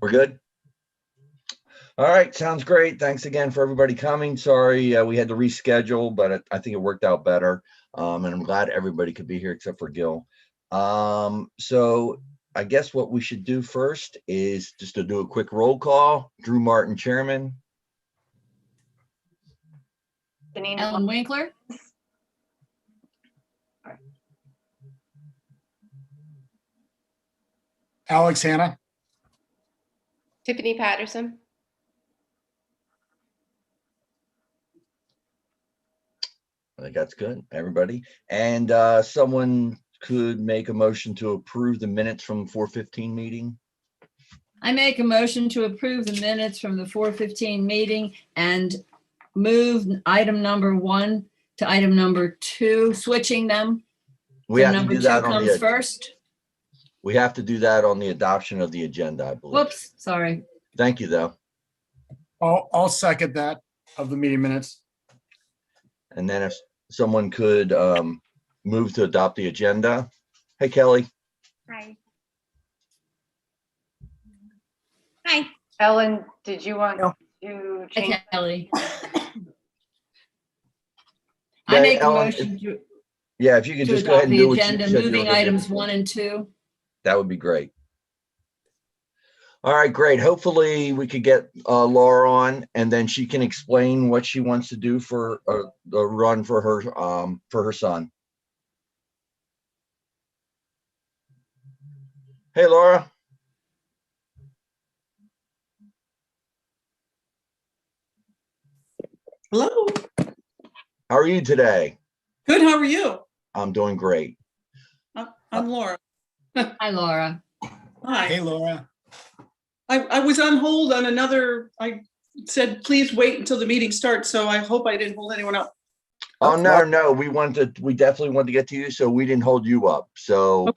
We're good? All right, sounds great. Thanks again for everybody coming. Sorry, we had to reschedule, but I think it worked out better. And I'm glad everybody could be here except for Gil. So I guess what we should do first is just to do a quick roll call. Drew Martin, Chairman. Ellen Winkler. Alex Hanna. Tiffany Patterson. I think that's good, everybody. And someone could make a motion to approve the minutes from 4:15 meeting. I make a motion to approve the minutes from the 4:15 meeting and move item number 1 to item number 2, switching them. We So have to number do 2 that on comes the, first. we have to do that on the adoption of the agenda, I believe. Whoops, sorry. Thank you, though. I'll second that of the meeting minutes. And then if someone could move to adopt the agenda. Hey, Kelly. Hi. Hi. Ellen, did you want No. to Hi, change? Kelly. Yeah, I make a Ellen, motion to Yeah, if you could just go ahead adopt and the do what you agenda, said you were moving gonna do items before. 1 and 2. That would be great. All right, great. Hopefully we could get Laura on and then she can explain what she wants to do for the run for her son. Hey, Laura. Hello. How are you today? Good. How are you? I'm doing great. I'm Laura. Hi, Laura. Hi. Hey, Laura. I was on hold on another. I said, please wait until the meeting starts. So I hope I didn't hold anyone up. Oh, no, we definitely wanted to get to you, so we didn't hold you up. So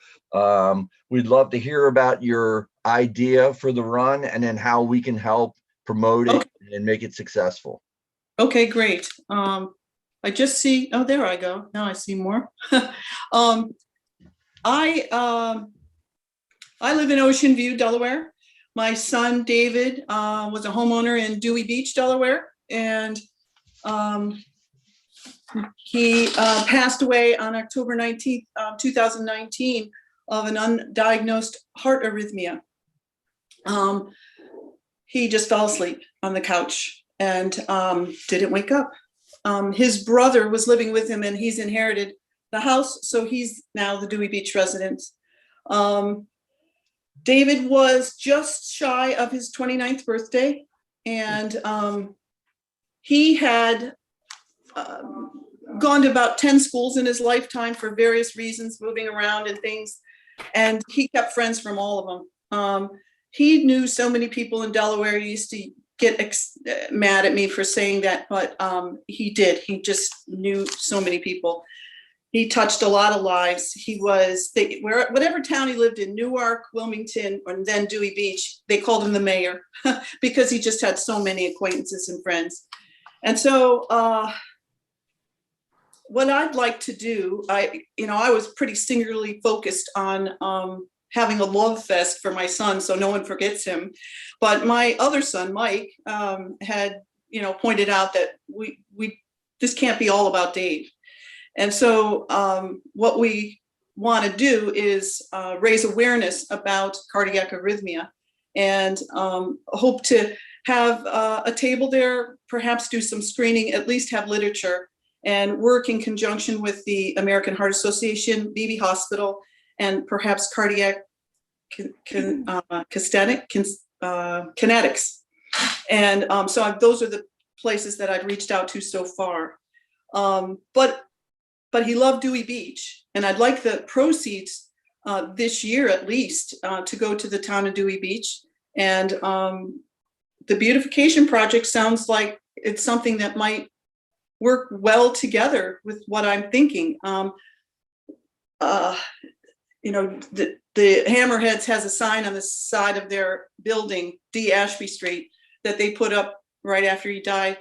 we'd love to hear about your idea for the run and then how we can help promote it and make it successful. Okay, great. I just see, oh, there I go. Now I see more. I live in Ocean View, Delaware. My son, David, was a homeowner in Dewey Beach, Delaware. And he passed away on October 19th, 2019 of an undiagnosed heart arrhythmia. He just fell asleep on the couch and didn't wake up. His brother was living with him and he's inherited the house. So he's now the Dewey Beach resident. David was just shy of his 29th birthday and he had gone to about 10 schools in his lifetime for various reasons, moving around and things. And he kept friends from all of them. He knew so many people in Delaware. He used to get mad at me for saying that, but he did. He just knew so many people. He touched a lot of lives. He was, whatever town he lived in, Newark, Wilmington, and then Dewey Beach, they called him the mayor because he just had so many acquaintances and friends. And so what I'd like to do, I was pretty singularly focused on having a love fest for my son so no one forgets him. But my other son, Mike, had, pointed out that this can't be all about Dave. And so what we want to do is raise awareness about cardiac arrhythmia and hope to have a table there, perhaps do some screening, at least have literature, and work in conjunction with the American Heart Association, Beebe Hospital, and perhaps cardiac kinetics. And so those are the places that I've reached out to so far. But he loved Dewey Beach, and I'd like the proceeds this year at least to go to the town of Dewey Beach. And the beautification project sounds like it's something that might work well together with what I'm thinking. The Hammerheads has a sign on the side of their building, D. Ashby Street, that they put up right after he died.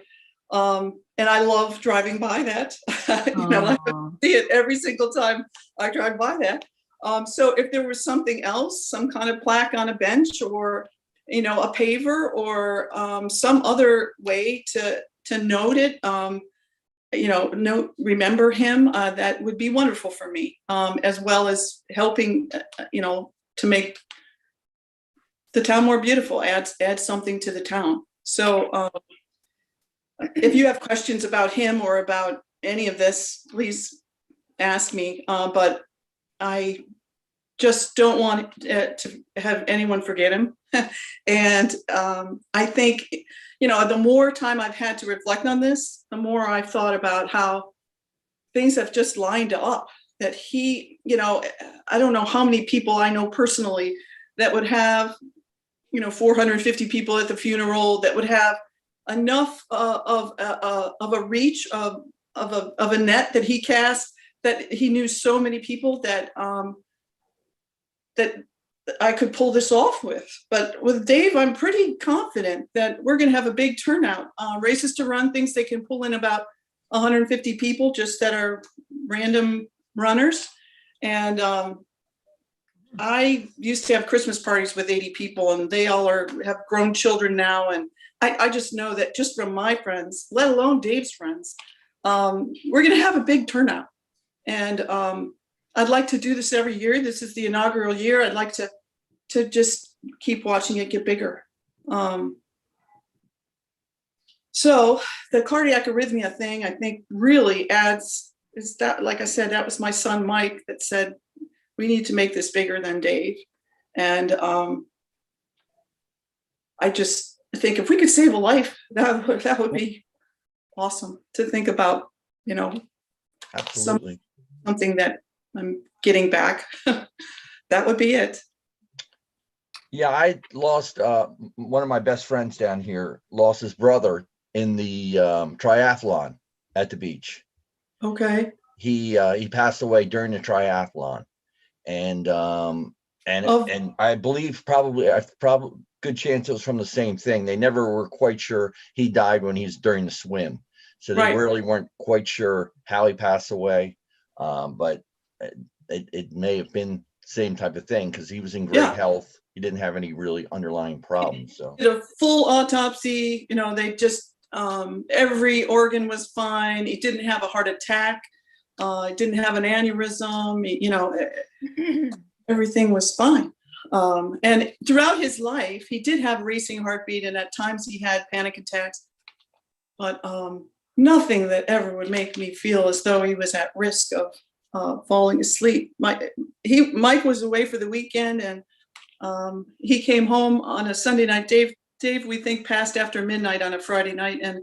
And I love driving by that. I see it every single time I drive by that. So if there was something else, some kind of plaque on a bench or a paver or some other way to note it, remember him, that would be wonderful for me, as well as helping, to make the town more beautiful, add something to the town. So if you have questions about him or about any of this, please ask me. But I just don't want to have anyone forget him. And I think, the more time I've had to reflect on this, the more I've thought about how things have just lined up. That he, I don't know how many people I know personally that would have, 450 people at the funeral, that would have enough of a reach of a net that he cast, that he knew so many people that that I could pull this off with. But with Dave, I'm pretty confident that we're going to have a big turnout. Races to Run thinks they can pull in about 150 people just that are random runners. And I used to have Christmas parties with 80 people, and they all have grown children now. And I just know that just from my friends, let alone Dave's friends, we're going to have a big turnout. And I'd like to do this every year. This is the inaugural year. I'd like to just keep watching it get bigger. So the cardiac arrhythmia thing, I think, really adds, is that, like I said, that was my son Mike that said, we need to make this bigger than Dave. And I just think if we could save a life, that would be awesome to think about, Absolutely. something that I'm getting back. That would be it. Yeah, I lost one of my best friends down here, lost his brother in the triathlon at the beach. Okay. He passed away during the triathlon. And I believe probably good chance it was from the same thing. They never were quite sure he died when he was during the swim. So they Right. really weren't quite sure how he passed away. But it may have been the same type of thing because he was in great Yeah. health. He didn't have any really underlying problems. So Did a full autopsy, they just, every organ was fine. He didn't have a heart attack. Didn't have an aneurysm, everything was fine. And throughout his life, he did have racing heartbeat, and at times he had panic attacks, but nothing that ever would make me feel as though he was at risk of falling asleep. Mike was away for the weekend, and he came home on a Sunday night. Dave, we think, passed after midnight on a Friday night, and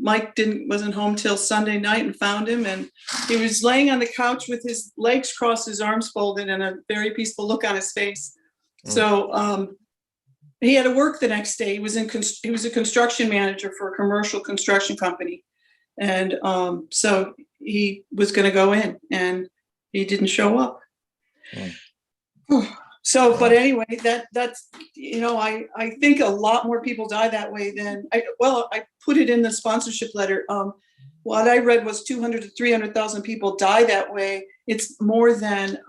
Mike wasn't home till Sunday night, and found him, and he was laying on the couch with his legs crossed, his arms folded, and a very peaceful look on his face. So he had to work the next day. He was a construction manager for a commercial construction company, and so he was going to go in, and he didn't show up. So, but anyway, that's, I think a lot more people die that way than I put it in the sponsorship letter. What I read was 200 to 300,000 people die that way. It's more than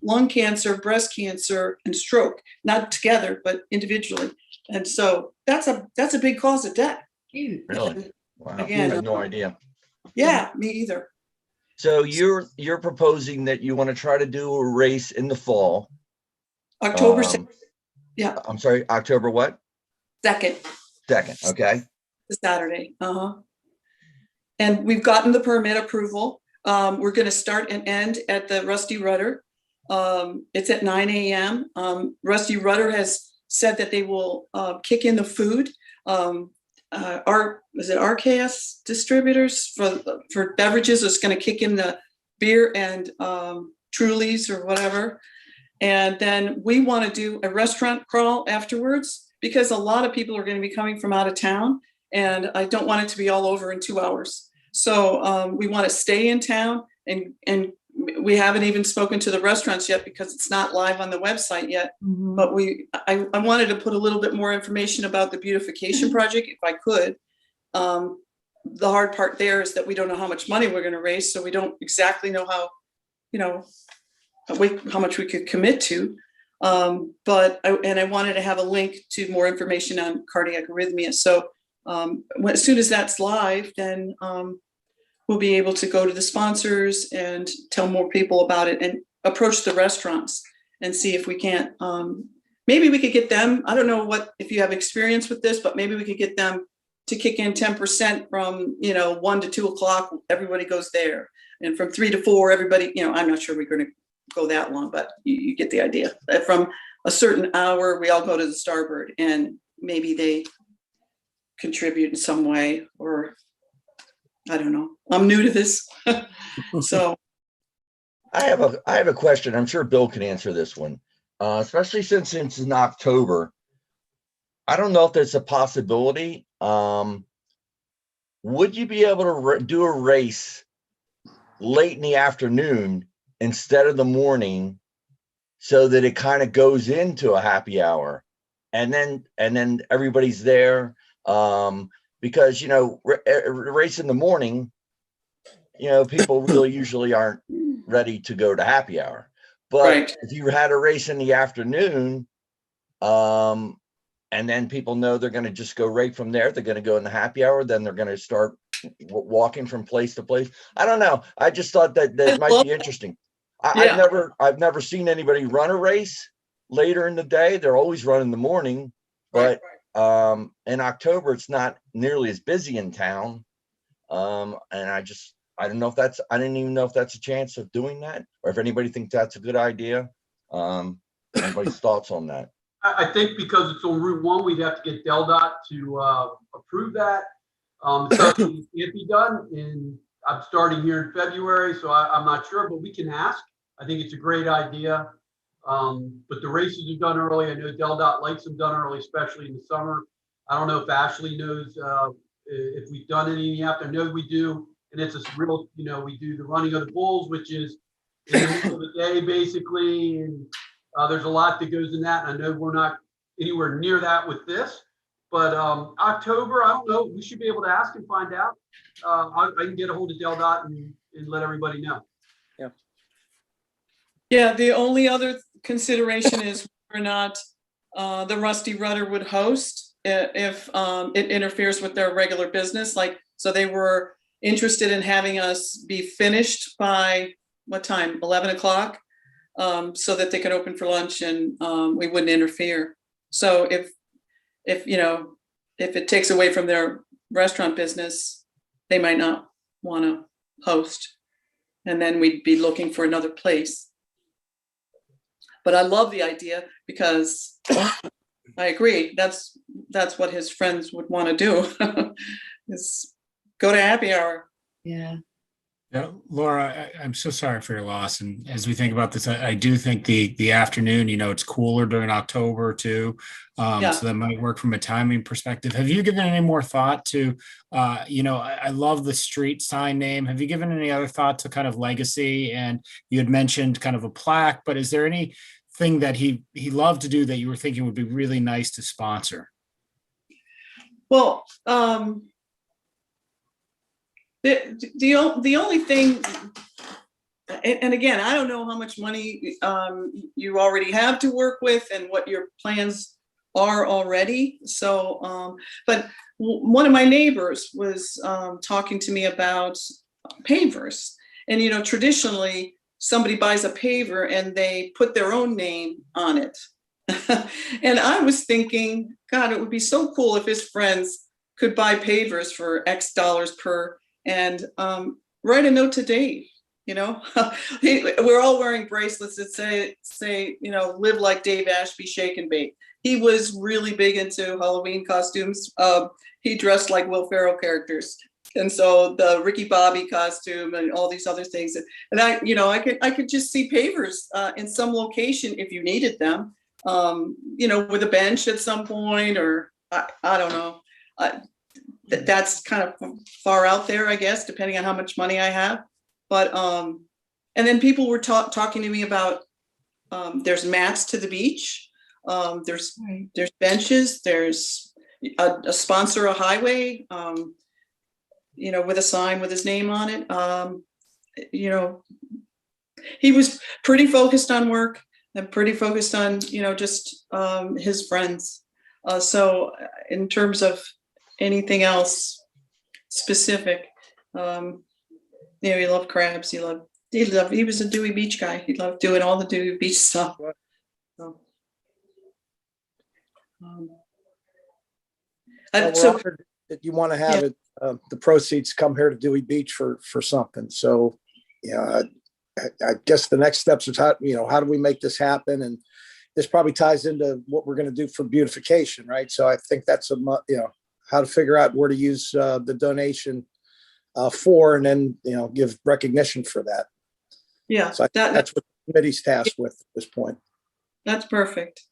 lung cancer, breast cancer, and stroke, not together, but individually. And so that's a big cause of death. really, wow, Again, I had no idea. Yeah, me either. So you're proposing that you want to try to do a race in the fall. October 2nd. Yeah. I'm sorry, October what? 2nd. Okay. The Saturday. And we've gotten the permit approval. We're going to start and end at the Rusty Rudder. It's at 9 a.m. Rusty Rudder has said that they will kick in the food. Is it RKS distributors for beverages is going to kick in the beer and Trulies or whatever. And then we want to do a restaurant crawl afterwards, because a lot of people are going to be coming from out of town, and I don't want it to be all over in 2 hours. So we want to stay in town, and we haven't even spoken to the restaurants yet because it's not live on the website yet. Mhm. But I wanted to put a little bit more information about the beautification project if I could. The hard part there is that we don't know how much money we're going to raise, so we don't exactly know how much we could commit to. I wanted to have a link to more information on cardiac arrhythmia. So as soon as that's live, then we'll be able to go to the sponsors and tell more people about it and approach the restaurants and see if we can't, maybe we could get them, I don't know if you have experience with this, but maybe we could get them to kick in 10% from, 1 to 2 o'clock, everybody goes there. And from 3 to 4, everybody, I'm not sure we're going to go that long, but you get the idea. From a certain hour, we all go to the Starbird and maybe they contribute in some way, or I don't know. I'm new to this. So I have a question. I'm sure Bill can answer this one, especially since it's in October. I don't know if there's a possibility. Would you be able to do a race late in the afternoon instead of the morning, so that it kind of goes into a happy hour, and then everybody's there? Because race in the morning, people really usually aren't ready to go to happy hour. But right. if you had a race in the afternoon, and then people know they're going to just go right from there, they're going to go in the happy hour, then they're going to start walking from place to place. I don't know. I just thought that might be interesting. I've never seen anybody run a race later in the day. They're always running in the morning, but in October it's not nearly as busy in town. And I didn't even know if that's a chance of doing that, or if anybody thinks that's a good idea. Anybody's thoughts on that? I think because it's on Route 1, we'd have to get DelDOT to approve that. So it can't be done, and I'm starting here in February, so I'm not sure, but we can ask. I think it's a great idea. But the races are done early. I know DelDOT likes them done early, especially in the summer. I don't know if Ashley knows if we've done any in the afternoon. I know we do, and it's a real, we do the running of the bulls, which is in the middle of the day, basically, and there's a lot that goes in that. And I know we're not anywhere near that with this, but October, I don't know. We should be able to ask and find out. I can get a hold of DelDOT and let everybody know. Yeah, the only other consideration is whether or not the Rusty Rudder would host if it interferes with their regular business. So they were interested in having us be finished by what time? 11 o'clock, so that they could open for lunch and we wouldn't interfere. So if it takes away from their restaurant business, they might not want to host, and then we'd be looking for another place. But I love the idea because I agree. That's what his friends would want to do is go to happy hour. Yeah. Yeah, Laura, I'm so sorry for your loss. And as we think about this, I do think the afternoon, it's cooler during October too. So that might work from a timing perspective. Have you given any more thought to, I love the street sign name. Have you given any other thought to kind of legacy? And you had mentioned kind of a plaque, but is there anything that he loved to do that you were thinking would be really nice to sponsor? Well, the only thing, and again, I don't know how much money you already have to work with and what your plans are already. So, but one of my neighbors was talking to me about pavers, and traditionally somebody buys a paver and they put their own name on it. And I was thinking, God, it would be so cool if his friends could buy pavers for X dollars per, and write a note to Dave. We're all wearing bracelets that say, live like Dave Ashby, shake and bake. He was really big into Halloween costumes. He dressed like Will Ferrell characters. And so the Ricky Bobby costume and all these other things. And I could just see pavers in some location if you needed them, with a bench at some point, or I don't know. That's kind of far out there, I guess, depending on how much money I have. But and then people were talking to me about there's mats to the beach, there's benches, there's a sponsor a highway, with a sign with his name on it. He was pretty focused on work. I'm pretty focused on, just his friends. So in terms of anything else specific, he loved crabs. He was a Dewey Beach guy. He loved doing all the Dewey Beach stuff. So, Well, we're so honored that you want to have it, the proceeds come here to Dewey Beach for something. So, I guess the next steps is how do we make this happen? And this probably ties into what we're going to do for beautification, right? So I think that's how to figure out where to use the donation for, and then, give recognition for that. yeah, So that's what the committee's tasked with at this point. that's perfect.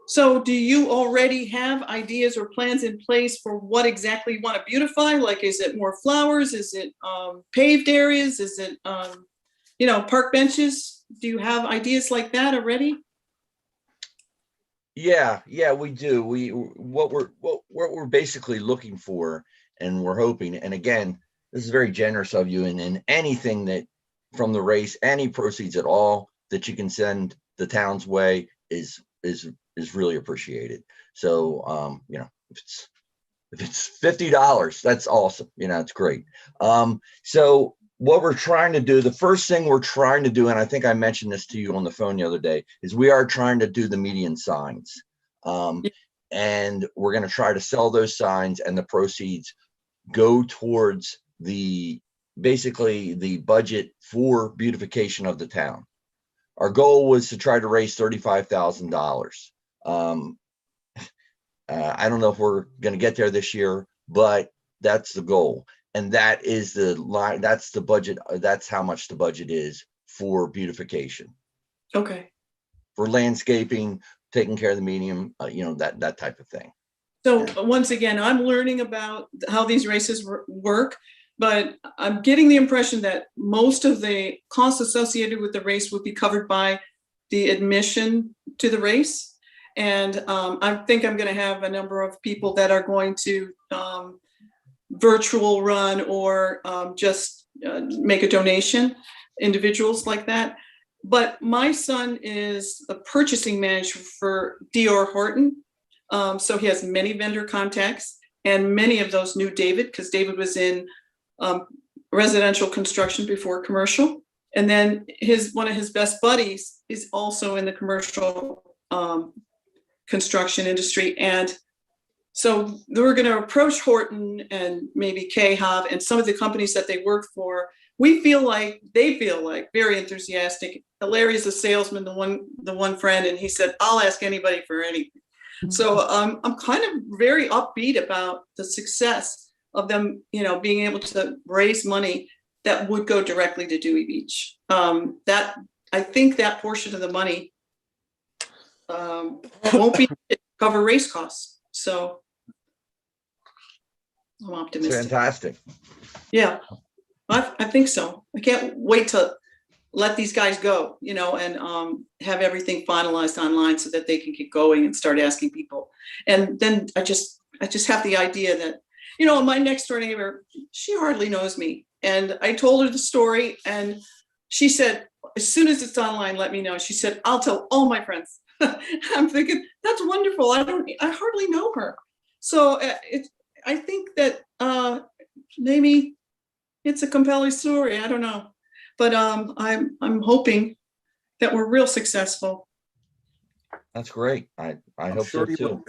So do you already have ideas or plans in place for what exactly you want to beautify? Like, is it more flowers? Is it paved areas? Is it, park benches? Do you have ideas like that already? Yeah, we do. What we're basically looking for, and we're hoping, and again, this is very generous of you, and in anything that from the race, any proceeds at all that you can send the town's way is really appreciated. So, if it's $50, that's awesome. It's great. So what we're trying to do, the first thing we're trying to do, and I think I mentioned this to you on the phone the other day, is we are trying to do the median signs. And we're going to try to sell those signs, and the proceeds go towards basically the budget for beautification of the town. Our goal was to try to raise $35,000. I don't know if we're going to get there this year, but that's the goal. And that is the line. That's the budget. That's how much the budget is for beautification, Okay. for landscaping, taking care of the medium, that type of thing. So once again, I'm learning about how these races work, but I'm getting the impression that most of the costs associated with the race would be covered by the admission to the race. And I think I'm going to have a number of people that are going to virtual run or just make a donation, individuals like that. But my son is a purchasing manager for D.R. Horton. So he has many vendor contacts, and many of those knew David because David was in residential construction before commercial. And then one of his best buddies is also in the commercial construction industry. And so we're going to approach Horton and maybe KHAV and some of the companies that they work for. They feel like very enthusiastic. Larry's a salesman, the one friend, and he said, I'll ask anybody for anything. So I'm kind of very upbeat about the success of them, being able to raise money that would go directly to Dewey Beach. I think that portion of the money won't be cover race costs. So I'm optimistic. Fantastic. Yeah, I think so. I can't wait to let these guys go, and have everything finalized online so that they can get going and start asking people. And then I just have the idea that, my next door neighbor, she hardly knows me. And I told her the story, and she said, as soon as it's online, let me know. She said, I'll tell all my friends. I'm thinking, that's wonderful. I hardly know her. So I think that maybe it's a compelling story. I don't know. But I'm hoping that we're real successful. That's great. I hope so Sure you will too.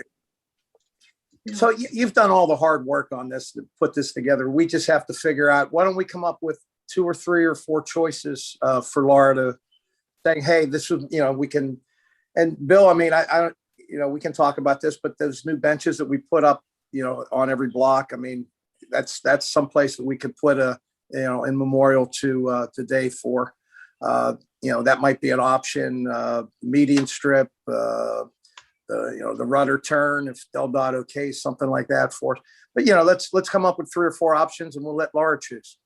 be. So you've done all the hard work on this to put this together. We just have to figure out, why don't we come up with 2 or 3 or 4 choices for Laura to saying, hey, this would, we can, and Bill, I don't, we can talk about this, but those new benches that we put up, on every block, that's someplace that we could put in memorial to Dave for, that might be an option, median strip, the rudder turn, if Del Dot okay, something like that for us. But let's come up with 3 or 4 options, and we'll let Laura choose.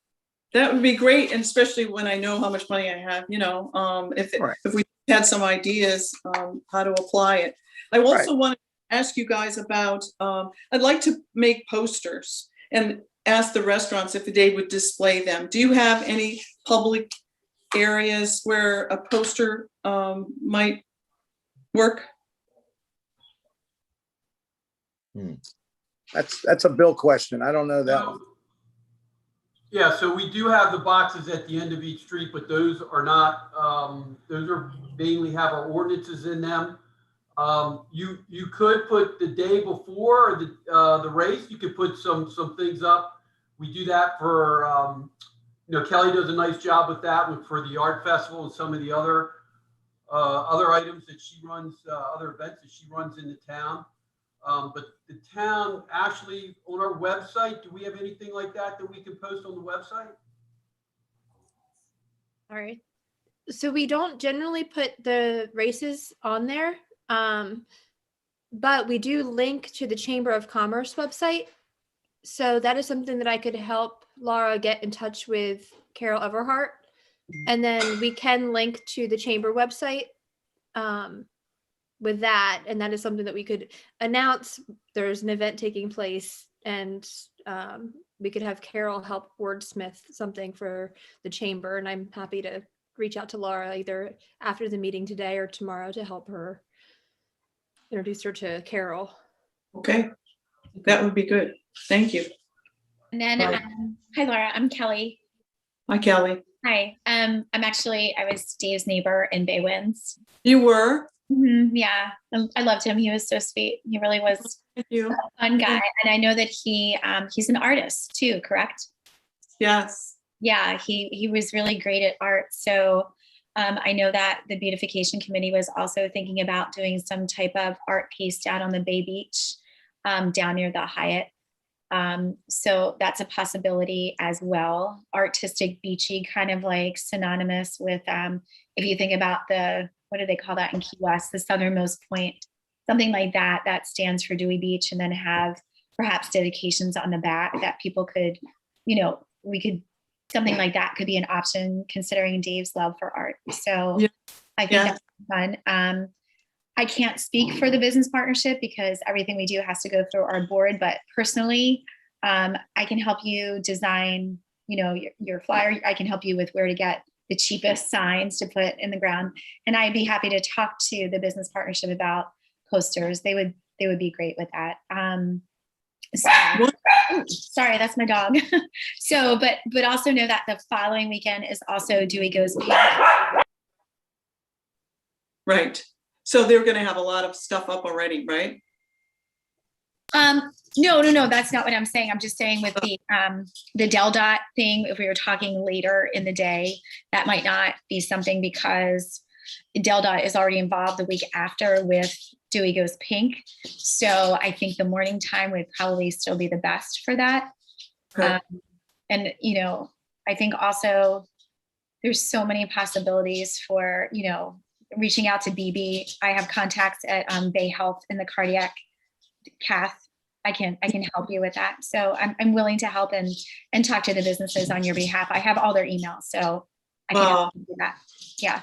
That would be great, and especially when I know how much money I have. If we had some ideas how to apply it. I also want to ask you guys about. I'd like to make posters and ask the restaurants if they would display them. Do you have any public areas where a poster might work? That's a Bill question. I don't know that one. Yeah, so we do have the boxes at the end of each street, but those are not, those are mainly have our ordinances in them. You could put the day before the race, you could put some things up. We do that for, Kelly does a nice job with that for the art festival and some of the other items that she runs, other events that she runs in the town. But the town actually on our website, do we have anything like that we can post on the website? All right. So we don't generally put the races on there, but we do link to the Chamber of Commerce website. So that is something that I could help Laura get in touch with Carol Everhart. And then we can link to the Chamber website with that. And that is something that we could announce. There's an event taking place, and we could have Carol help wordsmith something for the Chamber. And I'm happy to reach out to Laura either after the meeting today or tomorrow to help her introduce her to Carol. Okay, that would be good. Thank you. And then, hi Laura, I'm Kelly. Hi, Kelly. Hi, I was Dave's neighbor in Bay Winds. You were? Yeah, I loved him. He was so sweet. He really was Thank you. a fun guy. And I know that he's an artist too, correct? Yes. Yeah, he was really great at art. So I know that the beautification committee was also thinking about doing some type of art piece down on the Bay Beach, down near the Hyatt. So that's a possibility as well. Artistic beachy, kind of like synonymous with, if you think about what do they call that in Key West, the southernmost point, something like that, that stands for Dewey Beach, and then have perhaps dedications on the back that people could, something like that could be an option considering Dave's love for art. So yeah. I think that's fun. I can't speak for the business partnership because everything we do has to go through our board, but personally, I can help you design, your flyer. I can help you with where to get the cheapest signs to put in the ground. And I'd be happy to talk to the business partnership about posters. They would be great with that. Sorry, that's my dog. So, but also know that the following weekend is also Dewey Goes Pink. Right. So they're going to have a lot of stuff up already, right? No, that's not what I'm saying. I'm just saying with the Del Dot thing, if we were talking later in the day, that might not be something because Del Dot is already involved the week after with Dewey Goes Pink. So I think the morning time would probably still be the best for that. Okay. And, I think also there's so many possibilities for, reaching out to BB. I have contacts at Bay Health in the cardiac cath. I can help you with that. So I'm willing to help and talk to the businesses on your behalf. I have all their emails, so I can help you do that. Yeah.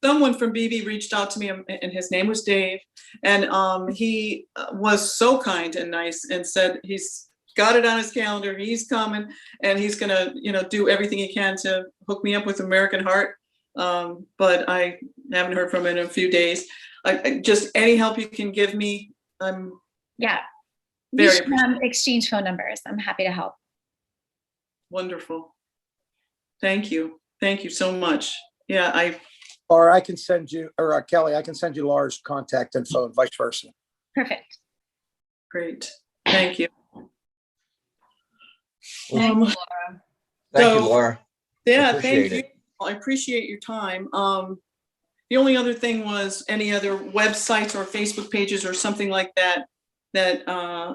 Someone from BB reached out to me, and his name was Dave, and he was so kind and nice and said he's got it on his calendar. He's coming, and he's gonna, do everything he can to hook me up with American Heart. But I haven't heard from him in a few days. Just any help you can give me, Yeah. We very should exchange phone numbers. I'm happy to help. wonderful. Thank you. Thank you so much. Yeah, Or I can send you, or Kelly, I can send you Laura's contact info and vice versa. Perfect. great. Thank you. Thank you, Laura. Thank you, So- Laura. Yeah, Appreciate thank you. it. I appreciate your time. The only other thing was any other websites or Facebook pages or something like that I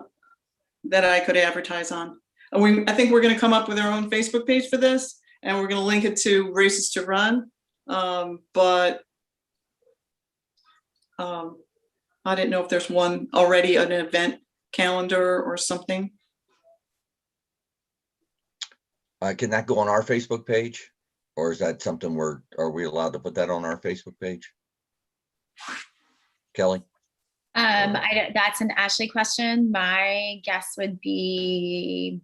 could advertise on. I think we're going to come up with our own Facebook page for this, and we're going to link it to Races to Run. But I didn't know if there's one already, an event calendar or something. Can that go on our Facebook page? Or is that something are we allowed to put that on our Facebook page? Kelly? That's an Ashley question. My guess would be,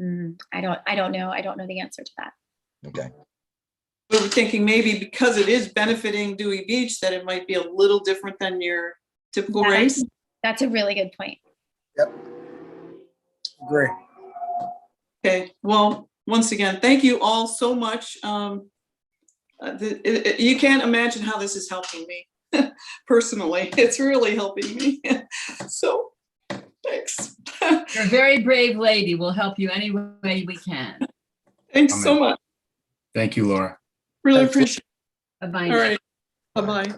I don't know. I don't know the answer to that. Okay. we were thinking maybe because it is benefiting Dewey Beach, that it might be a little different than your typical race. That's a really good point. Yep. Agree. Okay, well, once again, thank you all so much. You can't imagine how this is helping me personally. It's really helping me. So, thanks. You're a very brave lady. We'll help you any way we can. Thanks Amen. so much. Thank you, Laura. Really Thanks. appreciate Bye-bye. it. All right. Bye-bye.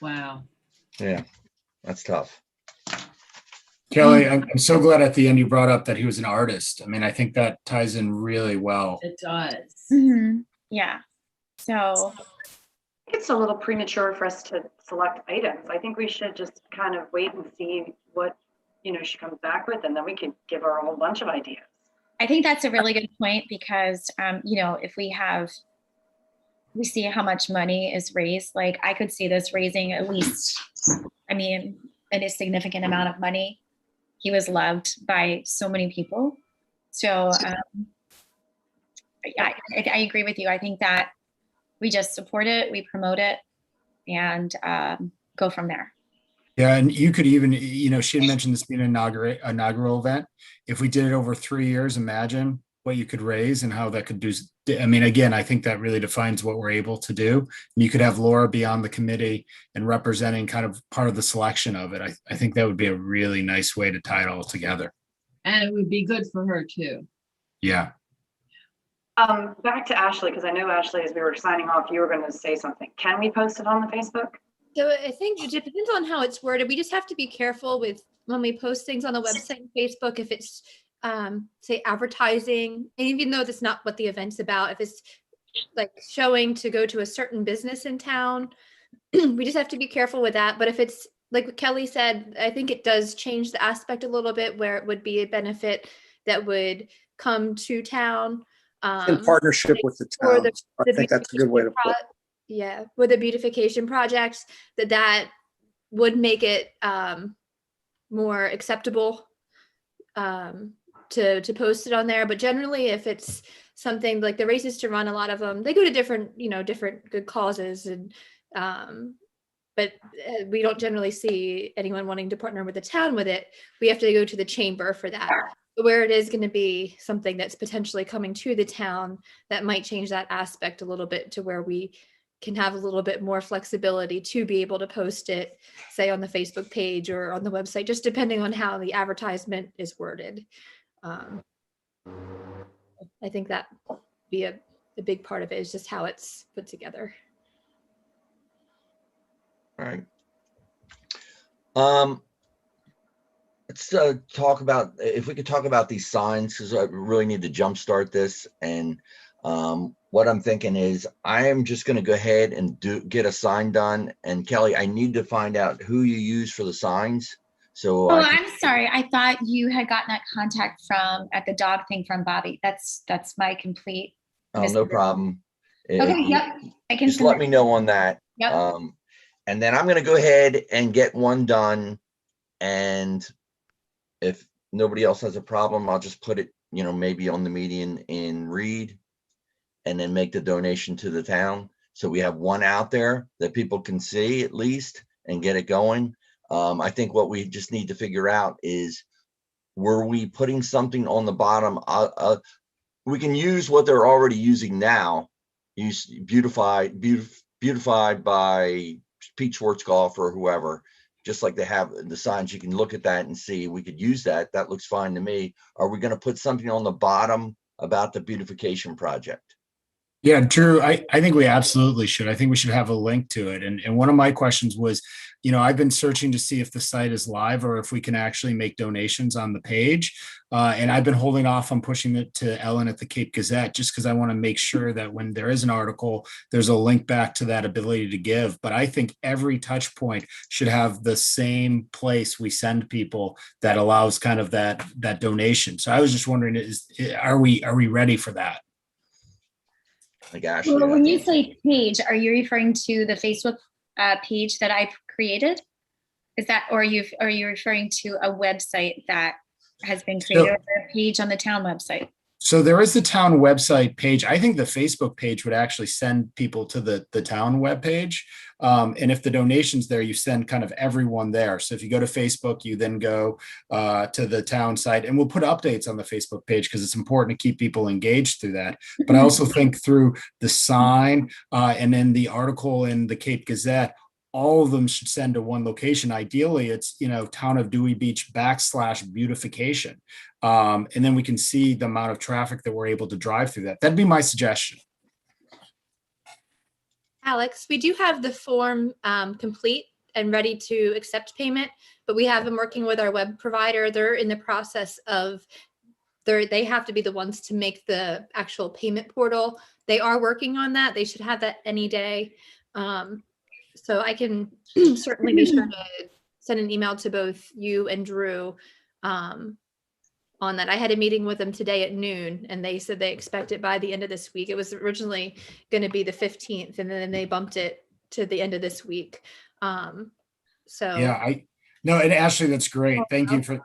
Wow. Yeah, that's tough. Kelly, I'm so glad at the end you brought up that he was an artist. I mean, I think that ties in really well. It does. Yeah. So It's a little premature for us to select items. I think we should just kind of wait and see what, she comes back with, and then we could give her a whole bunch of ideas. I think that's a really good point because, if we see how much money is raised, like I could see this raising at least, a significant amount of money. He was loved by so many people. So I agree with you. I think that we just support it, we promote it, and go from there. Yeah, and you could even, she had mentioned this being an inaugural event. If we did it over 3 years, imagine what you could raise and how that could do. Again, I think that really defines what we're able to do. And you could have Laura be on the committee and representing kind of part of the selection of it. I think that would be a really nice way to tie it all together. And it would be good for her too. Yeah. Back to Ashley, because I know Ashley, as we were signing off, you were going to say something. Can we post it on the Facebook? So I think it depends on how it's worded. We just have to be careful with when we post things on the website and Facebook, if it's say advertising, and even though that's not what the event's about, if it's like showing to go to a certain business in town, we just have to be careful with that. But if it's like what Kelly said, I think it does change the aspect a little bit where it would be a benefit that would come to town. In partnership with the for town. the I think that's a good way to put it. Yeah, with the beautification projects, that would make it more acceptable to post it on there. But generally, if it's something like the Races to Run, a lot of them, they go to different good causes, and but we don't generally see anyone wanting to partner with the town with it. We have to go to the chamber for that. But where it is going to be something that's potentially coming to the town, that might change that aspect a little bit to where we can have a little bit more flexibility to be able to post it, say on the Facebook page or on the website, just depending on how the advertisement is worded. I think that be a big part of it is just how it's put together. All right. Let's talk about, if we could talk about these signs, because I really need to jumpstart this. And what I'm thinking is I am just going to go ahead and get a sign done. And Kelly, I need to find out who you use for the signs. So I'm sorry. I thought you had gotten that contact at the dog thing from Bobby. That's my complete. Oh, no problem. Okay, yep. I can just let me know on that. Yep. And then I'm going to go ahead and get one done. And if nobody else has a problem, I'll just put it, maybe on the median in Reed, and then make the donation to the town. So we have one out there that people can see at least and get it going. I think what we just need to figure out is, were we putting something on the bottom? We can use what they're already using now. Use beautified by Pete Schwarzkopf or whoever, just like they have the signs. You can look at that and see, we could use that. That looks fine to me. Are we going to put something on the bottom about the beautification project? Yeah, Drew, I think we absolutely should. I think we should have a link to it. And one of my questions was, I've been searching to see if the site is live or if we can actually make donations on the page. And I've been holding off on pushing it to Ellen at the Cape Gazette, just because I want to make sure that when there is an article, there's a link back to that ability to give. But I think every touch point should have the same place we send people that allows kind of that donation. So I was just wondering, are we ready for that? Like Ashley, well, when you say page, are you referring to the Facebook page that I've created? Is that, or are you referring to a website that has been created, or a page on the town website? So there is the town website page. I think the Facebook page would actually send people to the town webpage. And if the donation's there, you send kind of everyone there. So if you go to Facebook, you then go to the town site, and we'll put updates on the Facebook page because it's important to keep people engaged through that. But I also think through the sign and then the article in the Cape Gazette, all of them should send to one location. Ideally, it's, Town of Dewey Beach /beautification. And then we can see the amount of traffic that we're able to drive through that. That'd be my suggestion. Alex, we do have the form complete and ready to accept payment, but we have them working with our web provider. They're in the process of, they have to be the ones to make the actual payment portal. They are working on that. They should have that any day. So I can certainly be sure to send an email to both you and Drew on that. I had a meeting with them today at noon, and they said they expect it by the end of this week. It was originally going to be the 15th, and then they bumped it to the end of this week. So Yeah, no, and Ashley, that's great. Thank you for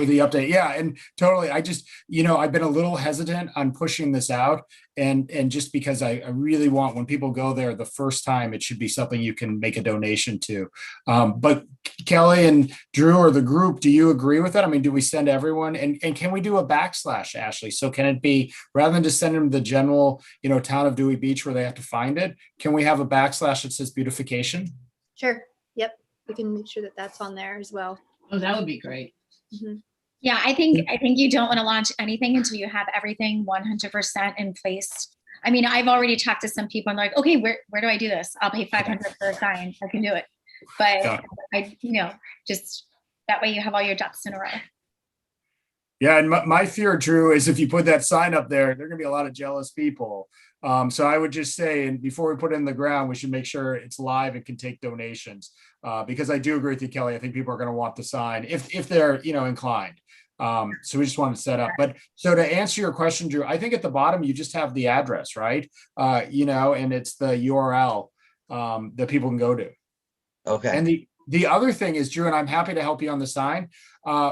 the update. Yeah, and totally. I just, I've been a little hesitant on pushing this out, and just because I really want, when people go there the first time, it should be something you can make a donation to. But Kelly and Drew or the group, do you agree with that? I mean, do we send everyone, and can we do a / Ashley? So can it be, rather than just send them the general, Town of Dewey Beach where they have to find it, can we have a / that says beautification? sure. Yep. We can make sure that that's on there as well. Oh, that would be great. Yeah, I think you don't want to launch anything until you have everything 100% in place. I mean, I've already talked to some people and they're like, okay, where do I do this? I'll pay $500 for a sign. I can do it. But just that way you have all your ducks in a row. Yeah, and my fear, Drew, is if you put that sign up there, there are gonna be a lot of jealous people. So I would just say, and before we put it in the ground, we should make sure it's live and can take donations. Because I do agree with you, Kelly. I think people are gonna want the sign if they're, inclined. So we just want to set up. But so to answer your question, Drew, I think at the bottom, you just have the address, right? And it's the URL that people can go to. Okay. And the other thing is, Drew, and I'm happy to help you on the sign.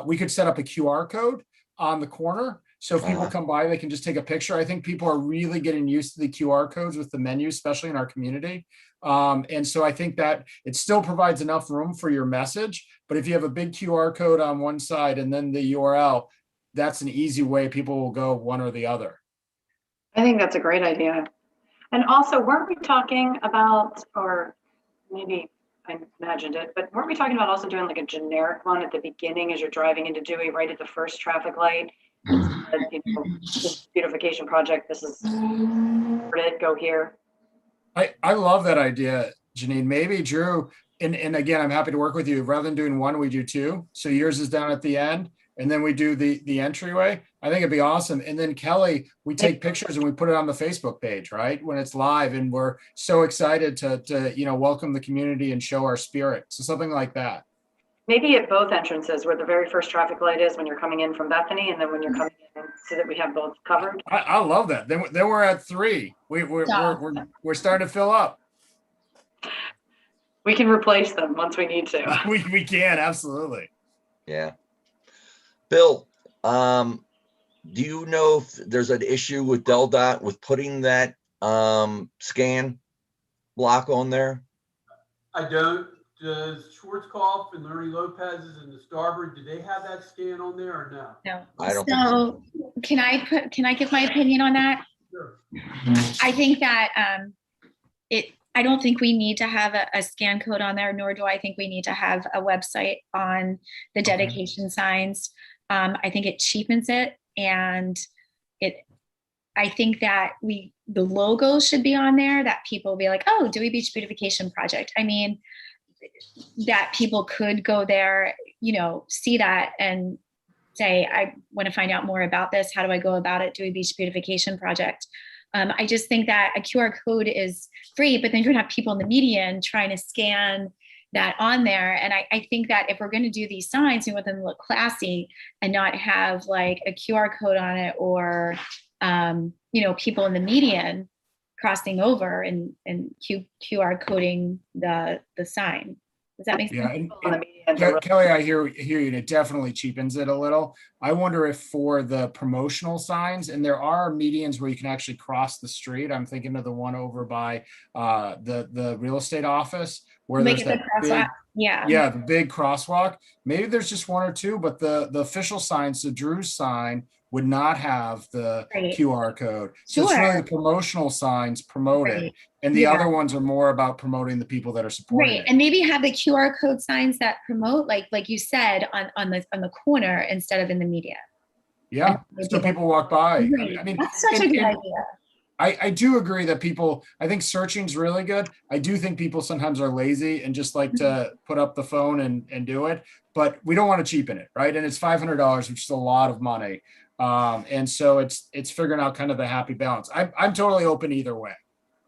We could set up a QR code on the corner. So if people come by, they can just take a picture. I think people are really getting used to the QR codes with the menu, especially in our community. And so I think that it still provides enough room for your message. But if you have a big QR code on one side and then the URL, that's an easy way people will go one or the other. I think that's a great idea. And also, weren't we talking about, or maybe I imagined it, but weren't we talking about also doing like a generic one at the beginning as you're driving into Dewey, right at the first traffic light? This beautification project, this is it, go here. I love that idea, Janine. Maybe Drew, and again, I'm happy to work with you. Rather than doing one, we do two. So yours is down at the end, and then we do the entryway. I think it'd be awesome. And then Kelly, we take pictures and we put it on the Facebook page, right? When it's live, and we're so excited to welcome the community and show our spirit. So something like that. Maybe at both entrances, where the very first traffic light is when you're coming in from Bethany, and then when you're coming in, so that we have both covered. I love that. Then we're at 3. We're starting to fill up. We can replace them once we need to. We can, absolutely. Yeah. Bill, do you know if there's an issue with DelDOT with putting that scan block on there? I don't. Does Schwarzkopf and Ernie Lopez's and the Starboard, do they have that scan on there or no? No. I don't So can I give my opinion on that? Sure. I think that I don't think we need to have a scan code on there, nor do I think we need to have a website on the dedication signs. I think it cheapens it, and I think that the logo should be on there, that people will be like, oh, Dewey Beach Beautification Project. I mean, that people could go there, see that and say, I want to find out more about this. How do I go about it? Dewey Beach Beautification Project. I just think that a QR code is free, but then you're gonna have people in the median trying to scan that on there. And I think that if we're going to do these signs, we want them to look classy and not have like a QR code on it, or people in the median crossing over and QR coding the sign. Does that make Yeah, sense? On the media and the- Kelly, I hear you, and it definitely cheapens it a little. I wonder if for the promotional signs, and there are medians where you can actually cross the street. I'm thinking of the one over by the real estate office where Make there's it the that big, crosswalk. Yeah. yeah, the big crosswalk. Maybe there's just one or two, but the official signs, the Drew's sign would not have the Right. QR code. So it's really Sure. the promotional signs promoted, Right. and the Yeah. other ones are more about promoting the people that are supporting Right, it. and maybe have the QR code signs that promote, like you said, on the corner instead of in the media. Yeah, and so people walk by. Right. I mean, That's such a and- good and idea. I do agree that people, I think searching's really good. I do think people sometimes are lazy and just like to put up the phone and do it, but we don't want to cheapen it, right? And it's $500, which is a lot of money. And so it's figuring out kind of the happy balance. I'm totally open either way.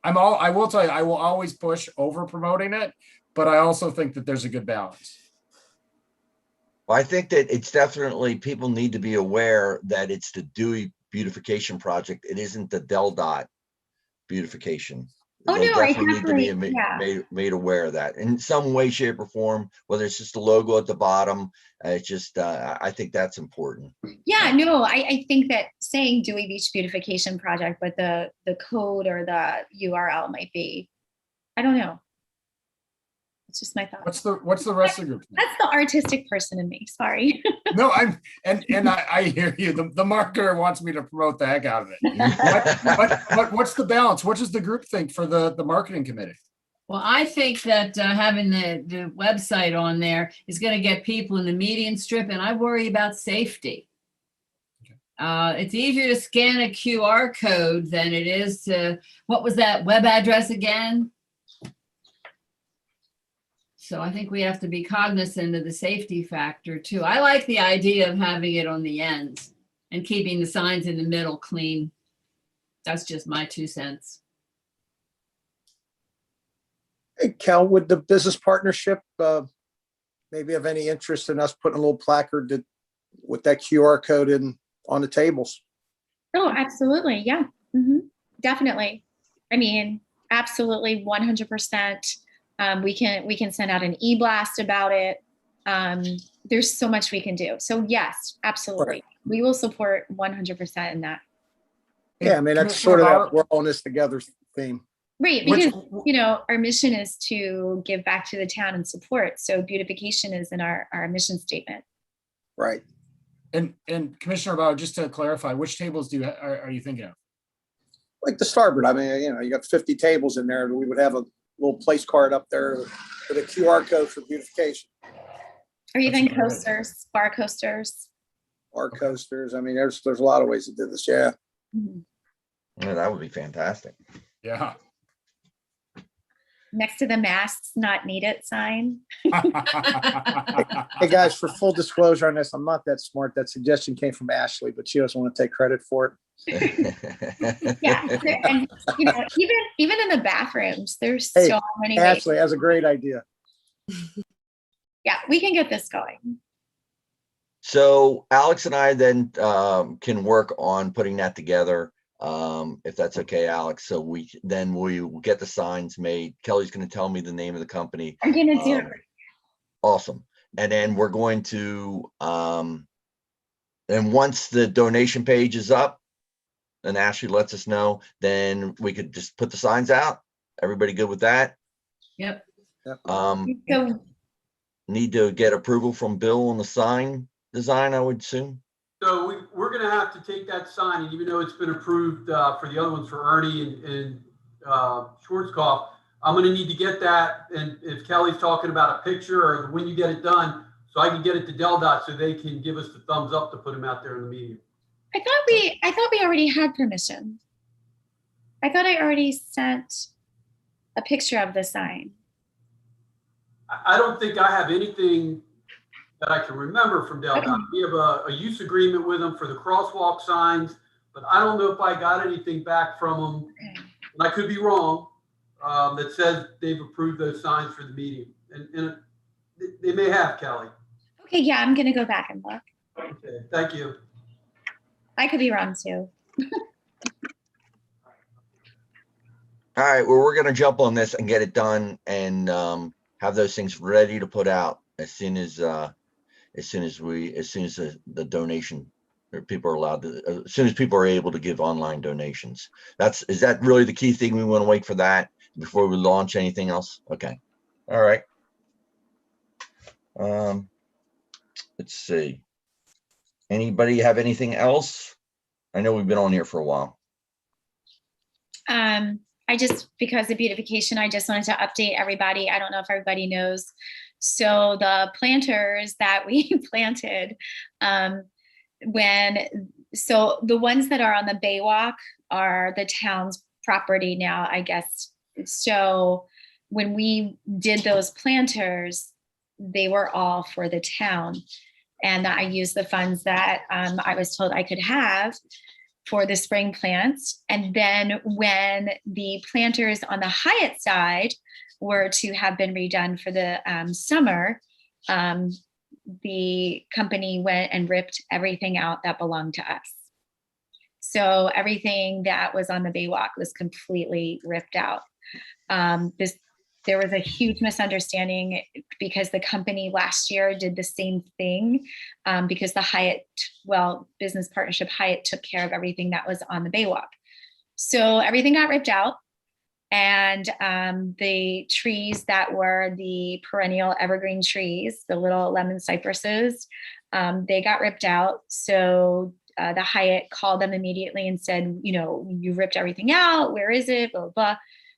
I will tell you, I will always push over promoting it, but I also think that there's a good balance. Well, I think that it's definitely, people need to be aware that it's the Dewey beautification project. It isn't the Del Dot beautification. Oh, They no, I definitely need to be definitely- yeah. made aware of that in some way, shape, or form, whether it's just a logo at the bottom. It's just, I think that's important. Yeah, no, I think that saying Dewey Beach Beautification Project, but the code or the URL might be, I don't know. It's just my thought. What's the rest of the group? That's the artistic person in me, sorry. No, I hear you. The marketer wants me to promote the heck out of it. But what's the balance? What does the group think for the marketing committee? Well, I think that having the website on there is going to get people in the median strip, and I worry about safety. It's easier to scan a QR code than it is to, what was that web address again? So I think we have to be cognizant of the safety factor too. I like the idea of having it on the ends and keeping the signs in the middle clean. That's just my 2 cents. Hey, Kel, would the business partnership maybe have any interest in us putting a little placard with that QR code in on the tables? Oh, absolutely. Yeah. Definitely. I mean, absolutely 100%. We can send out an e-blast about it. There's so much we can do. So yes, absolutely. Right. We will support 100% in that. Yeah, I mean, that's sort of that we're all in this together theme. Right, because our mission is to give back to the town and support. So beautification is in our mission statement. Right. And Commissioner Bauer, just to clarify, which tables are you thinking of? Like the Starboard, I mean, you got 50 tables in there. We would have a little place card up there with a QR code for beautification. Or even That's a great coasters, bar coasters. Bar coasters. I mean, there's a lot of ways to do this. Yeah. Yeah, that would be fantastic. Yeah. Next to the masks not needed sign. Hey guys, for full disclosure on this, I'm not that smart. That suggestion came from Ashley, but she doesn't want to take credit for it. Yeah, and even in the bathrooms, there's Hey, so many ways. Ashley has a great idea. Yeah, we can get this going. So Alex and I then can work on putting that together, if that's okay, Alex. So we will get the signs made. Kelly's going to tell me the name of the company. I'm gonna do it. Awesome. And then we're going to, and once the donation page is up and Ashley lets us know, then we could just put the signs out. Everybody good with that? Yep. So Need to get approval from Bill on the sign design, I would assume. So we're gonna have to take that sign, and even though it's been approved for the other ones for Ernie and Schwarzkopf, I'm gonna need to get that, and if Kelly's talking about a picture or when you get it done, so I can get it to Del Dot so they can give us the thumbs up to put them out there in the media. I thought we already had permission. I thought I already sent a picture of the sign. I don't think I have anything that I can remember from Del Dot. Okay. We have a use agreement with them for the crosswalk signs, but I don't know if I got anything back from them. Okay. And I could be wrong, that says they've approved those signs for the medium. And they may have, Kelly. Okay, yeah, I'm gonna go back and look. Okay, thank you. I could be wrong too. All right, well, we're gonna jump on this and get it done, and have those things ready to put out as soon as the donation, or people are allowed to, as soon as people are able to give online donations. Is that really the key thing? We want to wait for that before we launch anything else? Okay. All right. Let's see. Anybody have anything else? I know we've been on here for a while. I just, because of beautification, I just wanted to update everybody. I don't know if everybody knows. So the planters that we planted, so the ones that are on the Baywalk are the town's property now, I guess. So when we did those planters, they were all for the town. And I used the funds that I was told I could have for the spring plants. And then when the planters on the Hyatt side were to have been redone for the summer, the company went and ripped everything out that belonged to us. So everything that was on the Baywalk was completely ripped out. There was a huge misunderstanding because the company last year did the same thing because the Hyatt, business partnership Hyatt took care of everything that was on the Baywalk. So everything got ripped out, and the trees that were the perennial evergreen trees, the little lemon cypresses, they got ripped out. So the Hyatt called them immediately and said, you ripped everything out. Where is it? Blah, blah, blah.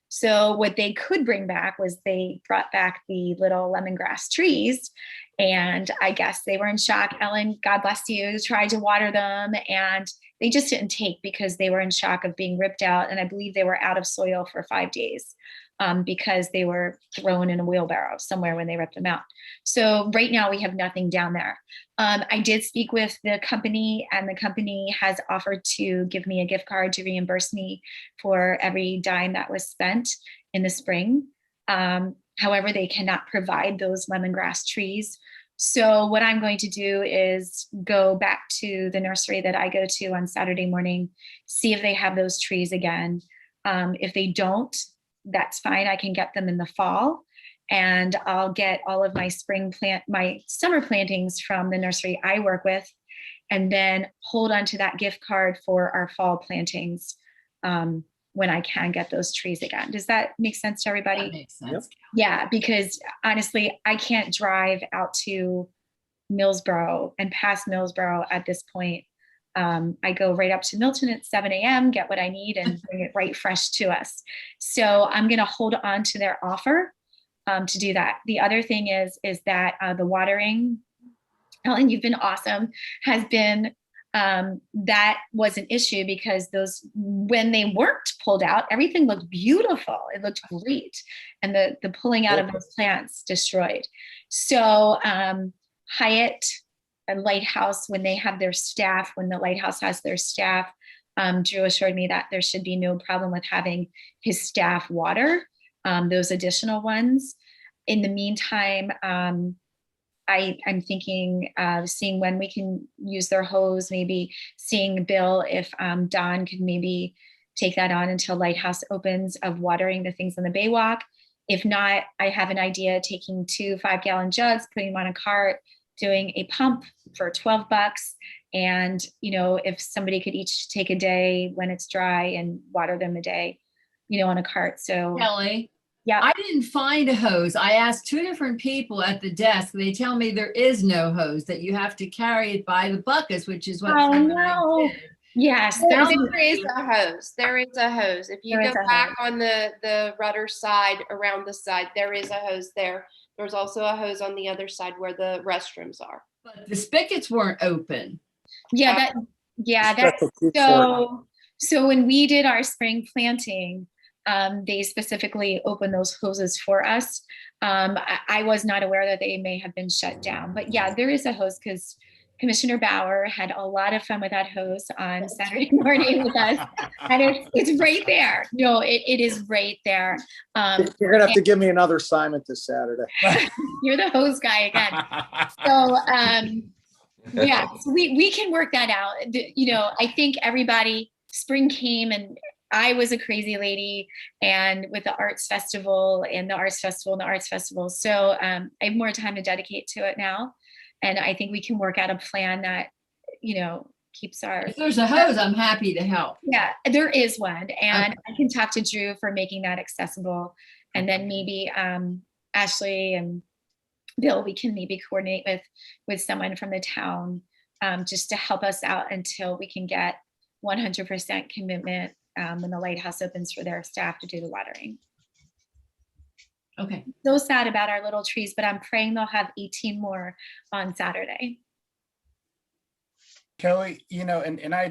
So what they could bring back was they brought back the little lemongrass trees, and I guess they were in shock. Ellen, God bless you, tried to water them, and they just didn't take because they were in shock of being ripped out. And I believe they were out of soil for 5 days because they were thrown in a wheelbarrow somewhere when they ripped them out. So right now we have nothing down there. I did speak with the company, and the company has offered to give me a gift card to reimburse me for every dime that was spent in the spring. However, they cannot provide those lemongrass trees. So what I'm going to do is go back to the nursery that I go to on Saturday morning, see if they have those trees again. If they don't, that's fine. I can get them in the fall, and I'll get all of my my summer plantings from the nursery I work with, and then hold on to that gift card for our fall plantings when I can get those trees again. Does that make sense to everybody? That makes sense. Yeah, because honestly, I can't drive out to Millsboro and past Millsboro at this point. I go right up to Milton at 7 a.m., get what I need, and bring it right fresh to us. So I'm going to hold on to their offer to do that. The other thing is that the watering, Ellen, you've been awesome, has been, that was an issue because when they weren't pulled out, everything looked beautiful. It looked great. And the pulling out of those plants destroyed. So Hyatt and Lighthouse, when they have their staff, when the Lighthouse has their staff, Drew assured me that there should be no problem with having his staff water those additional ones. In the meantime, I'm thinking of seeing when we can use their hose, maybe seeing Bill if Don could maybe take that on until Lighthouse opens, of watering the things on the Baywalk. If not, I have an idea, taking 2 5-gallon jugs, putting them on a cart, doing a pump for $12. And, if somebody could each take a day when it's dry and water them a day, on a cart. So Kelly, yeah, I didn't find a hose. I asked 2 different people at the desk. They tell me there is no hose, that you have to carry it by the buckets, which is what Fran and I did. Yes, There is a hose. There is a hose. If you go back on the rudder side, around the side, there is a hose there. There's also a hose on the other side where the restrooms are. But the spigots weren't open. Yeah, that's so when we did our spring planting, they specifically opened those hoses for us. I was not aware that they may have been shut down, but yeah, there is a hose because Commissioner Bauer had a lot of fun with that hose on Saturday morning with us, and it's right there. No, it is right there. You're gonna have to give me another assignment this Saturday. You're the hose guy again. So yeah, so we can work that out. I think spring came and I was a crazy lady, and with the arts festival and the arts festival and the arts festival. So I have more time to dedicate to it now. And I think we can work out a plan that, keeps our. If there's a hose, I'm happy to help. Yeah, there is one. And I can talk to Drew for making that accessible. And then maybe Ashley and Bill, we can maybe coordinate with someone from the town just to help us out until we can get 100% commitment when the lighthouse opens for their staff to do the watering. Okay. So sad about our little trees, but I'm praying they'll have 18 more on Saturday. Kelly, and I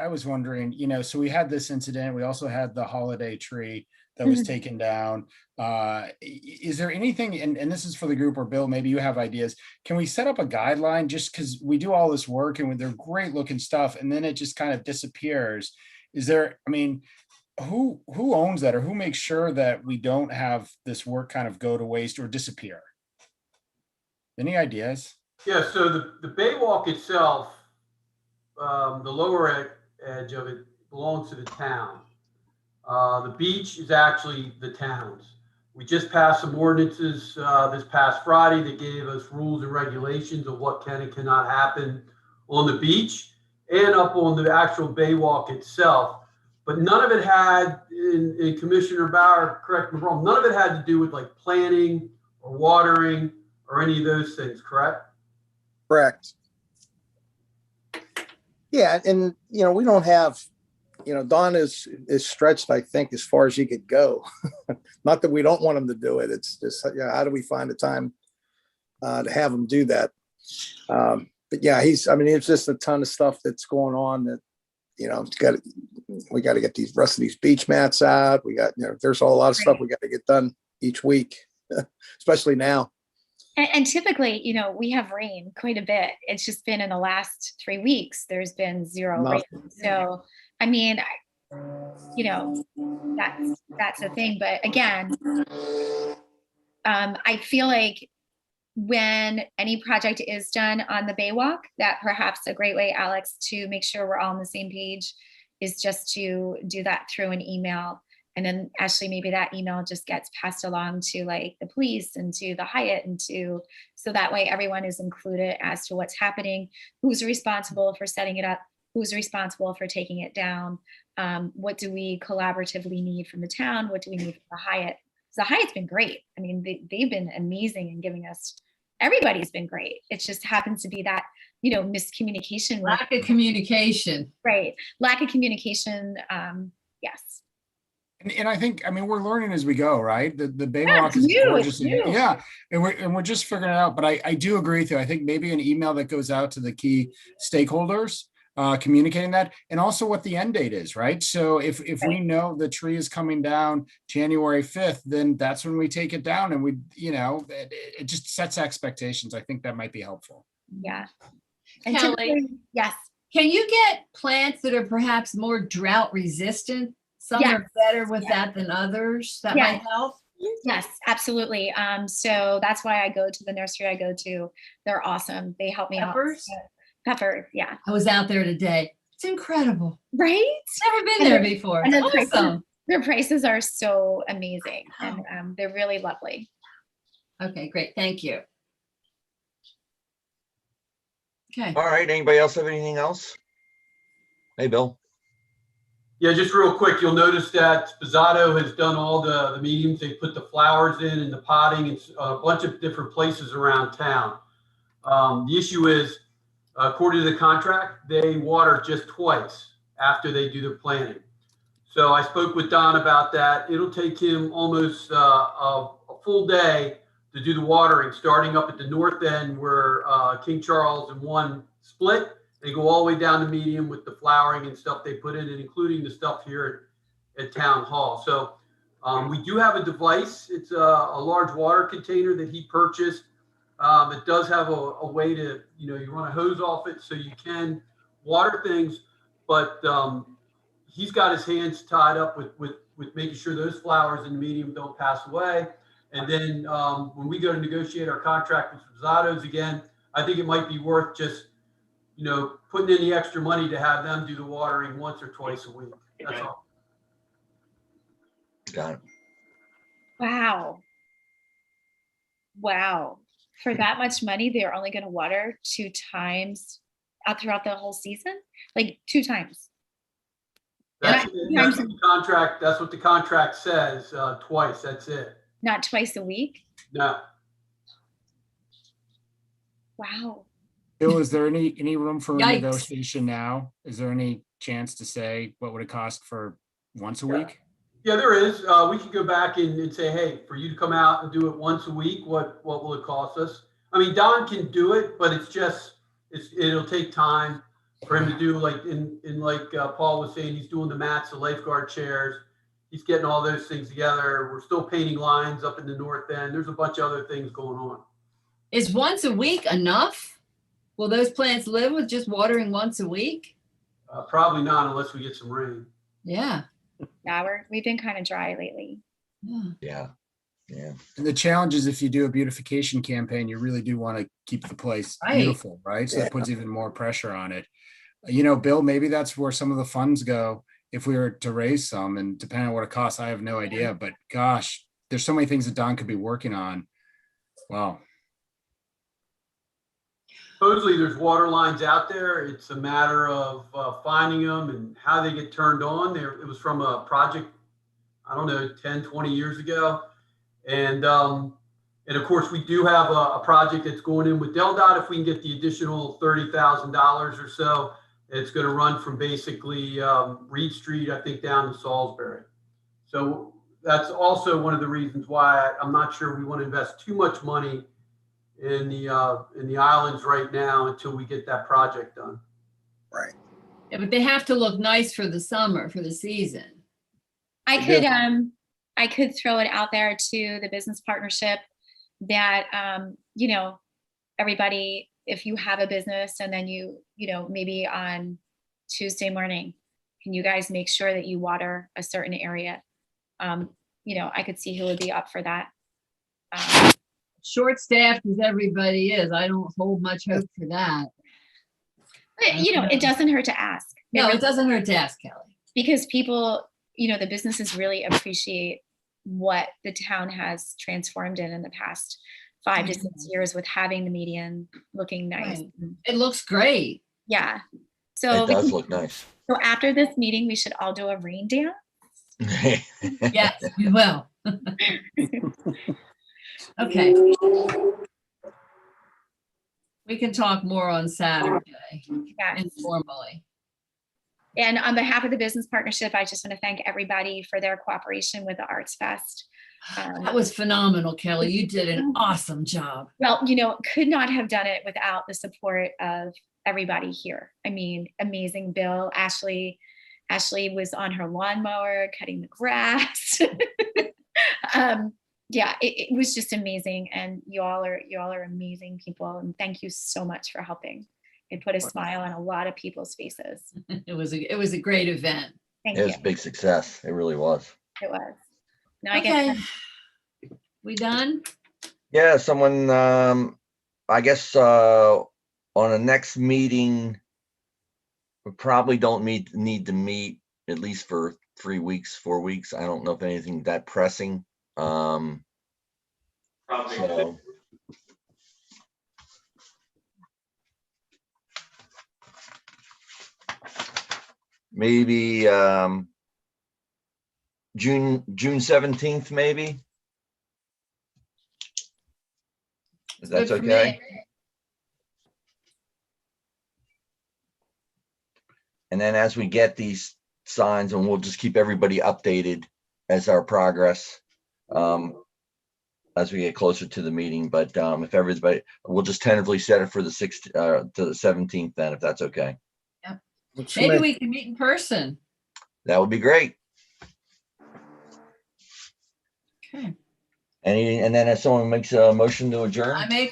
was wondering, so we had this incident. We also had the holiday tree that was taken down. Is there anything, and this is for the group, or Bill, maybe you have ideas. Can we set up a guideline, just because we do all this work and they're great looking stuff and then it just kind of disappears? Is there, who owns that, or who makes sure that we don't have this work kind of go to waste or disappear? Any ideas? Yeah, so the Bay Walk itself, the lower edge of it belongs to the town. The beach is actually the town's. We just passed some ordinances this past Friday that gave us rules and regulations of what can and cannot happen on the beach and up on the actual Bay Walk itself. But none of it had, in Commissioner Bauer, correct me if I'm wrong, none of it had to do with like planting or watering or any of those things, correct? Correct. Yeah, and we don't have, Don is stretched, I think, as far as he could go. Not that we don't want him to do it. It's just, how do we find the time to have him do that? But yeah, it's just a ton of stuff that's going on that, we got to get the rest of these beach mats out. We got, there's a lot of stuff we got to get done each week, especially now. And typically, we have rain quite a bit. It's just been in the last 3 weeks, there's been zero rain. So, that's the thing. But again, I feel like when any project is done on the Baywalk, that perhaps a great way, Alex, to make sure we're all on the same page is just to do that through an email. And then Ashley, maybe that email just gets passed along to like the police and to the Hyatt so that way everyone is included as to what's happening, who's responsible for setting it up, who's responsible for taking it down, what do we collaboratively need from the town, what do we need from the Hyatt? So the Hyatt's been great. They've been amazing in giving us, everybody's been great. It just happens to be that, miscommunication. Lack of communication. Right. Lack of communication. Yes. And I think, we're learning as we go, right? The Baywalk is gorgeous. Yeah. And we're just figuring it out. But I do agree with you. I think maybe an email that goes out to the key stakeholders, communicating that, and also what the end date is, right? So if we know the tree is coming down January 5th, then that's when we take it down, and it just sets expectations. I think that might be helpful. Yeah. And Kelly, yes. Can you get plants that are perhaps more drought resistant? Some are better with that than others. That might help. Yes, absolutely. So that's why I go to the nursery I go to. They're awesome. They help me out. Peppers, yeah. I was out there today. It's incredible. Right? Never been there before. And awesome. Their prices are so amazing, and they're really lovely. Okay, great. Thank you. Okay. All right. Anybody else have anything else? Hey, Bill. Yeah, just real quick, you'll notice that Spazzato has done all the mediums. They put the flowers in and the potting in a bunch of different places around town. The issue is, according to the contract, they water just twice after they do their planting. So I spoke with Don about that. It'll take him almost a full day to do the watering, starting up at the north end where King Charles and 1 split. They go all the way down to medium with the flowering and stuff they put in, and including the stuff here at Town Hall. So we do have a device. It's a large water container that he purchased. It does have a way to, you run a hose off it so you can water things, but he's got his hands tied up with making sure those flowers in the medium don't pass away. And then when we go to negotiate our contract with Spazzatos again, I think it might be worth just putting in the extra money to have them do the watering once or twice a week. That's all. Got it. Wow. Wow. For that much money, they're only going to water 2 times out throughout the whole season? Like 2 times? That's Not what the contract says, twice, that's it. not twice a week? No. Wow. Bill, is there any room for Yikes. negotiation now? Is there any chance to say what would it cost for once a week? Yeah, there is. We could go back and say, hey, for you to come out and do it once a week, what will it cost us? I mean, Don can do it, but it'll take time for him to do, like like Paul was saying, he's doing the mats, the lifeguard chairs. He's getting all those things together. We're still painting lines up in the north end. There's a bunch of other things going on. Is once a week enough? Will those plants live with just watering once a week? Probably not unless we get some rain. Yeah. Yeah, we've been kind of dry lately. Yeah. Yeah. And the challenge is if you do a beautification campaign, you really do want to keep the place Right. beautiful, right? So Yeah. that puts even more pressure on it. You know, Bill, maybe that's where some of the funds go if we were to raise some, and depending on what it costs, I have no idea, but gosh, there's so many things that Don could be working on. Wow. Supposedly there's water lines out there. It's a matter of finding them and how they get turned on. It was from a project, I don't know, 10, 20 years ago. And of course, we do have a project that's going in with DelDOT. If we can get the additional $30,000 or so, it's going to run from basically Reed Street, I think, down to Salisbury. So that's also one of the reasons why I'm not sure we want to invest too much money in the islands right now until we get that project done. Right. Yeah, but they have to look nice for the summer, for the season. I could throw it out there to the business partnership that, everybody, if you have a business and then maybe on Tuesday morning, can you guys make sure that you water a certain area? I could see who would be up for that. Short-staffed as everybody is, I don't hold much hope for that. But, it doesn't hurt to ask. No, it doesn't hurt to ask, Kelly. Because people, the businesses really appreciate what the town has transformed in the past 5 to 6 years with having the median looking nice. Right. It looks great. Yeah. So It does look nice. So after this meeting, we should all do a rain dance. Yes, we will. Okay. We can talk more on Saturday, Yeah. informally. And on behalf of the business partnership, I just want to thank everybody for their cooperation with the Arts Fest. That was phenomenal, Kelly. You did an awesome job. Well, could not have done it without the support of everybody here. I mean, amazing. Bill, Ashley was on her lawnmower, cutting the grass. Yeah, it was just amazing. And you all are amazing people. And thank you so much for helping. It put a smile on a lot of people's faces. It was a great event. Thank It you. was a big success. It really was. It was. Now I Okay. get We done? Yeah, someone, I guess, on the next meeting, we probably don't need to meet at least for 3 weeks, 4 weeks. I don't know if anything that pressing. So maybe June 17th, maybe. If that's Good for okay. me. And then as we get these signs, and we'll just keep everybody updated as our progress, as we get closer to the meeting. But if everybody, we'll just tentatively set it for the 6th to the 17th then, if that's okay. Maybe we can meet in person. That would be great. Okay. And then if someone makes a motion to adjourn. I make